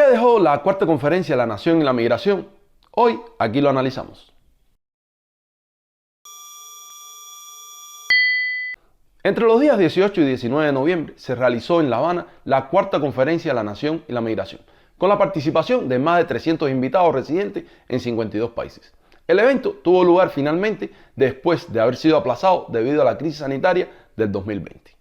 ¿Qué dejó la cuarta conferencia de la Nación y la Migración? Hoy aquí lo analizamos. Entre los días 18 y 19 de noviembre se realizó en La Habana la cuarta conferencia de la Nación y la Migración, con la participación de más de 300 invitados residentes en 52 países. El evento tuvo lugar finalmente después de haber sido aplazado debido a la crisis sanitaria del 2020.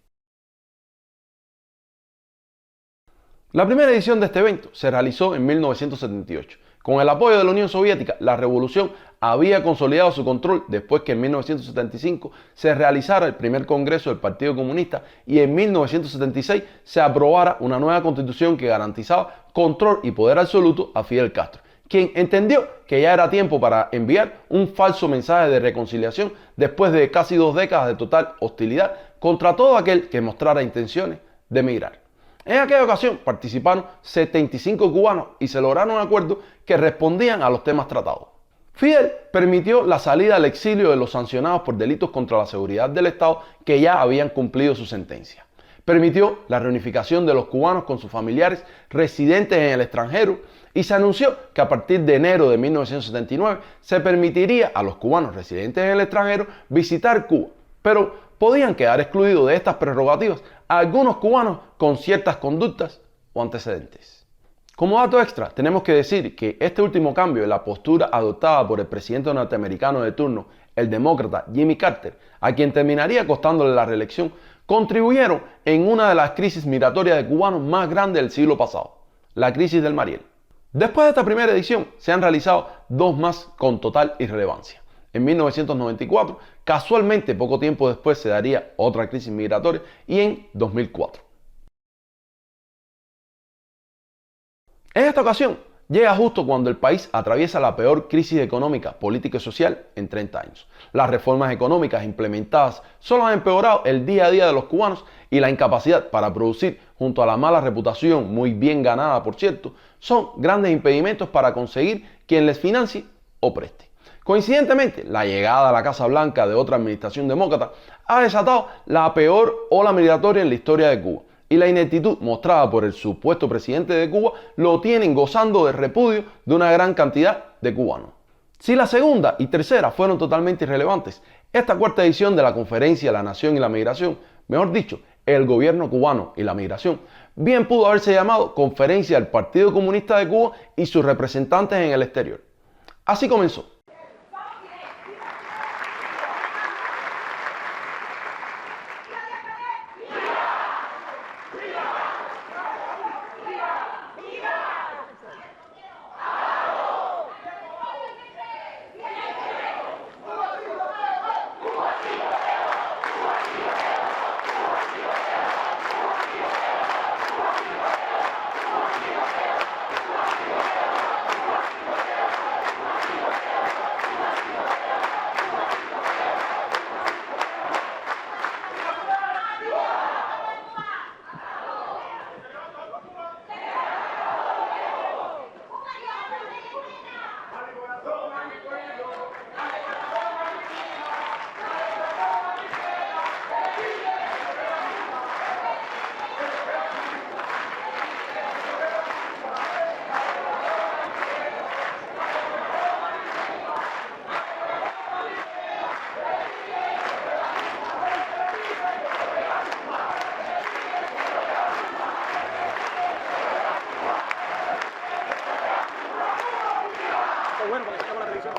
La primera edición de este evento se realizó en 1978. Con el apoyo de la Unión Soviética, la revolución había consolidado su control después que en 1975 se realizara el primer congreso del Partido Comunista y en 1976 se aprobara una nueva constitución que garantizaba control y poder absoluto a Fidel Castro, quien entendió que ya era tiempo para enviar un falso mensaje de reconciliación después de casi 2 décadas de total hostilidad contra todo aquel que mostrara intenciones de emigrar. En aquella ocasión participaron 75 cubanos y se lograron acuerdos que respondían a los temas tratados. Fidel permitió la salida al exilio de los sancionados por delitos contra la seguridad del Estado que ya habían cumplido su sentencia. Permitió la reunificación de los cubanos con sus familiares residentes en el extranjero y se anunció que a partir de enero de 1979 se permitiría a los cubanos residentes en el extranjero visitar Cuba, pero podían quedar excluidos de estas prerrogativas a algunos cubanos con ciertas conductas o antecedentes. Como dato extra, tenemos que decir que este último cambio en la postura adoptada por el presidente norteamericano de turno, el demócrata Jimmy Carter, a quien terminaría costándole la reelección, contribuyeron en una de las crisis migratorias de cubanos más grandes del siglo pasado, la crisis del Mariel. Después de esta primera edición, se han realizado 2 más con total irrelevancia. En 1994, casualmente poco tiempo después se daría otra crisis migratoria y en 2004. En esta ocasión, llega justo cuando el país atraviesa la peor crisis económica, política y social en 30 años. Las reformas económicas implementadas solo han empeorado el día a día de los cubanos y la incapacidad para producir, junto a la mala reputación, muy bien ganada por cierto, son grandes impedimentos para conseguir quien les financie o preste. Coincidentemente, la llegada a la Casa Blanca de otra administración demócrata ha desatado la peor ola migratoria en la historia de Cuba, y la ineptitud mostrada por el supuesto presidente de Cuba lo tienen gozando de repudio de una gran cantidad de cubanos. Si la segunda y tercera fueron totalmente irrelevantes, esta cuarta edición de la Conferencia de la Nación y la Migración, mejor dicho, el gobierno cubano y la migración, bien pudo haberse llamado Conferencia del Partido Comunista de Cuba y sus representantes en el exterior. Así comenzó. Bueno, para que se la televisión.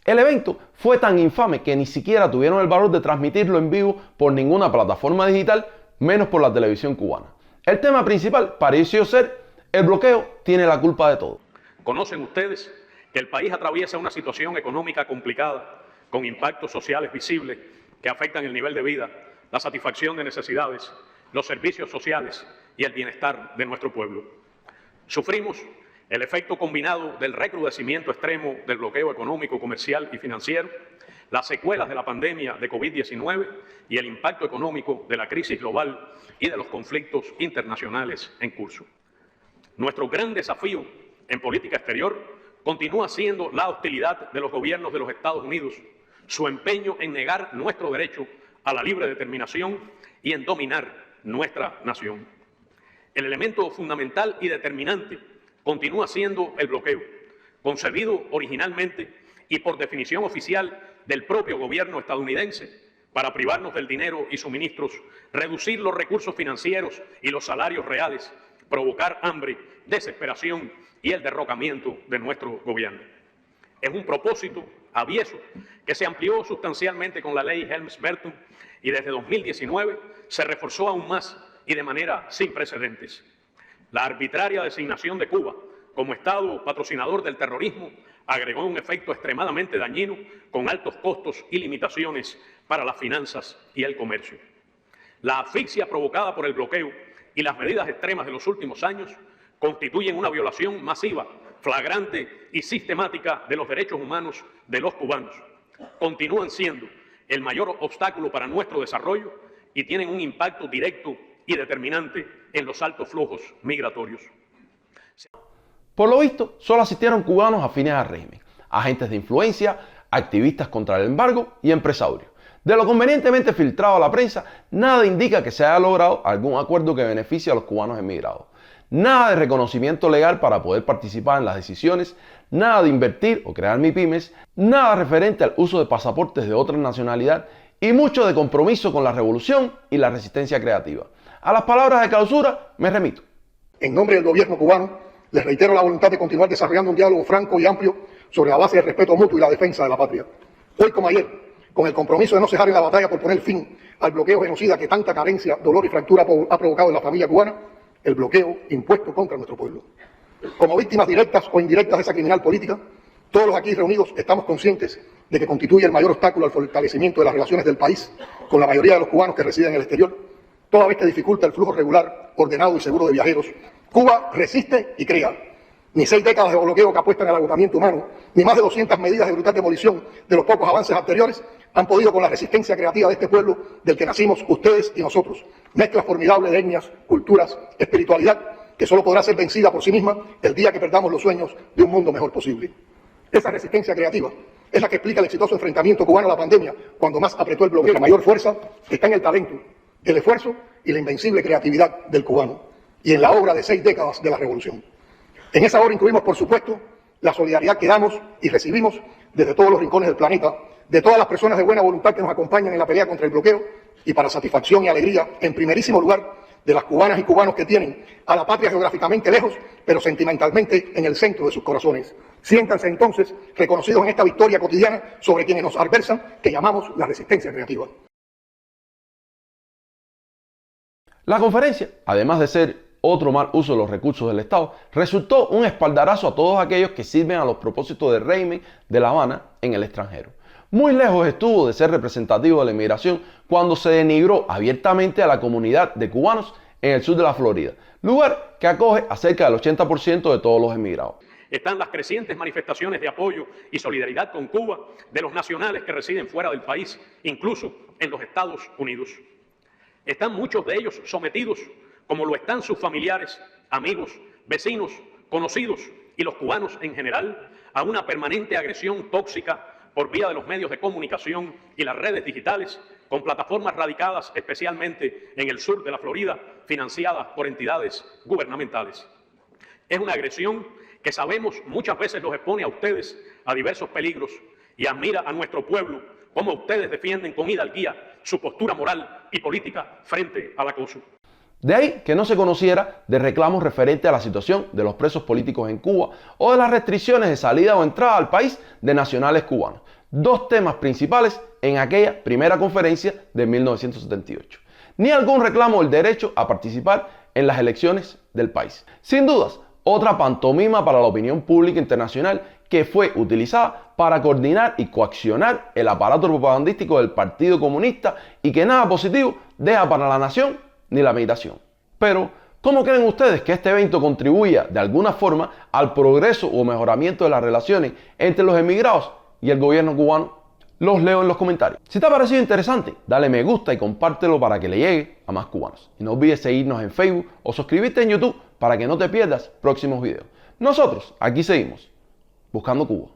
El evento fue tan infame que ni siquiera tuvieron el valor de transmitirlo en vivo por ninguna plataforma digital, menos por la televisión cubana. El tema principal pareció ser: el bloqueo tiene la culpa de todo. ¿Conocen ustedes que el país atraviesa una situación económica complicada, con impactos sociales visibles que afectan el nivel de vida, la satisfacción de necesidades, los servicios sociales y el bienestar de nuestro pueblo? Sufrimos el efecto combinado del recrudecimiento extremo del bloqueo económico, comercial y financiero, las secuelas de la pandemia de COVID-19 y el impacto económico de la crisis global y de los conflictos internacionales en curso. Nuestro gran desafío en política exterior continúa siendo la hostilidad de los gobiernos de los Estados Unidos, su empeño en negar nuestro derecho a la libre determinación y en dominar nuestra nación. El elemento fundamental y determinante continúa siendo el bloqueo, concebido originalmente y por definición oficial del propio gobierno estadounidense para privarnos del dinero y suministros, reducir los recursos financieros y los salarios reales, provocar hambre, desesperación y el derrocamiento de nuestro gobierno. Es un propósito avieso que se amplió sustancialmente con la ley Helms-Burton y desde 2019 se reforzó aún más y de manera sin precedentes. La arbitraria designación de Cuba como Estado patrocinador del terrorismo agregó un efecto extremadamente dañino con altos costos y limitaciones para las finanzas y el comercio. La asfixia provocada por el bloqueo y las medidas extremas de los últimos años constituyen una violación masiva, flagrante y sistemática de los derechos humanos de los cubanos. Continúan siendo el mayor obstáculo para nuestro desarrollo y tienen un impacto directo y determinante en los altos flujos migratorios. Por lo visto, solo asistieron cubanos afines al régimen, agentes de influencia, activistas contra el embargo y empresarios. De lo convenientemente filtrado a la prensa, nada indica que se haya logrado algún acuerdo que beneficie a los cubanos emigrados. Nada de reconocimiento legal para poder participar en las decisiones, nada de invertir o crear MIPYMES, nada referente al uso de pasaportes de otra nacionalidad y mucho de compromiso con la revolución y la resistencia creativa. A las palabras de clausura me remito. En nombre del gobierno cubano, les reitero la voluntad de continuar desarrollando un diálogo franco y amplio sobre la base del respeto mutuo y la defensa de la patria. Hoy como ayer, con el compromiso de no cejar en la batalla por poner fin al bloqueo genocida que tanta carencia, dolor y fractura ha provocado en la familia cubana, el bloqueo impuesto contra nuestro pueblo. Como víctimas directas o indirectas de esa criminal política, todos los aquí reunidos estamos conscientes de que constituye el mayor obstáculo al fortalecimiento de las relaciones del país con la mayoría de los cubanos que residen en el exterior, toda vez que dificulta el flujo regular, ordenado y seguro de viajeros. Cuba resiste y crea. Ni 6 décadas de bloqueo que apuestan al agotamiento humano, ni más de 200 medidas de brutal demolición de los pocos avances anteriores han podido con la resistencia creativa de este pueblo del que nacimos ustedes y nosotros. Mezcla formidable de etnias, culturas, espiritualidad, que solo podrá ser vencida por sí misma el día que perdamos los sueños de un mundo mejor posible. Esa resistencia creativa es la que explica el exitoso enfrentamiento cubano a la pandemia, cuando más apretó el bloqueo. La mayor fuerza está en el talento, el esfuerzo y la invencible creatividad del cubano, y en la obra de 6 décadas de la revolución. En esa obra incluimos, por supuesto, la solidaridad que damos y recibimos desde todos los rincones del planeta, de todas las personas de buena voluntad que nos acompañan en la pelea contra el bloqueo, y para satisfacción y alegría, en primerísimo lugar, de las cubanas y cubanos que tienen a la patria geográficamente lejos, pero sentimentalmente en el centro de sus corazones. Siéntanse entonces reconocidos en esta victoria cotidiana sobre quienes nos adversan, que llamamos la resistencia creativa. La conferencia, además de ser otro mal uso de los recursos del Estado, resultó un espaldarazo a todos aquellos que sirven a los propósitos del régimen de La Habana en el extranjero. Muy lejos estuvo de ser representativo de la inmigración cuando se denigró abiertamente a la comunidad de cubanos en el sur de la Florida, lugar que acoge a cerca del 80% de todos los emigrados. Están las crecientes manifestaciones de apoyo y solidaridad con Cuba de los nacionales que residen fuera del país, incluso en los Estados Unidos. Están muchos de ellos sometidos, como lo están sus familiares, amigos, vecinos, conocidos y los cubanos en general, a una permanente agresión tóxica por vía de los medios de comunicación y las redes digitales, con plataformas radicadas especialmente en el sur de la Florida, financiadas por entidades gubernamentales. Es una agresión que sabemos muchas veces los expone a ustedes a diversos peligros y admira a nuestro pueblo cómo ustedes defienden con hidalguía su postura moral y política frente al acoso. De ahí que no se conociera de reclamos referentes a la situación de los presos políticos en Cuba o de las restricciones de salida o entrada al país de nacionales cubanos, 2 temas principales en aquella primera conferencia de 1978. Ni algún reclamo del derecho a participar en las elecciones del país. Sin dudas, otra pantomima para la opinión pública internacional que fue utilizada para coordinar y coaccionar el aparato propagandístico del Partido Comunista y que nada positivo deja para la nación ni la migración. Pero, ¿cómo creen ustedes que este evento contribuya de alguna forma al progreso o mejoramiento de las relaciones entre los emigrados y el gobierno cubano? Los leo en los comentarios. Si te ha parecido interesante, dale me gusta y compártelo para que le llegue a más cubanos. Y no olvides seguirnos en Facebook o suscribirte en YouTube para que no te pierdas próximos videos. Nosotros aquí seguimos, buscando Cuba.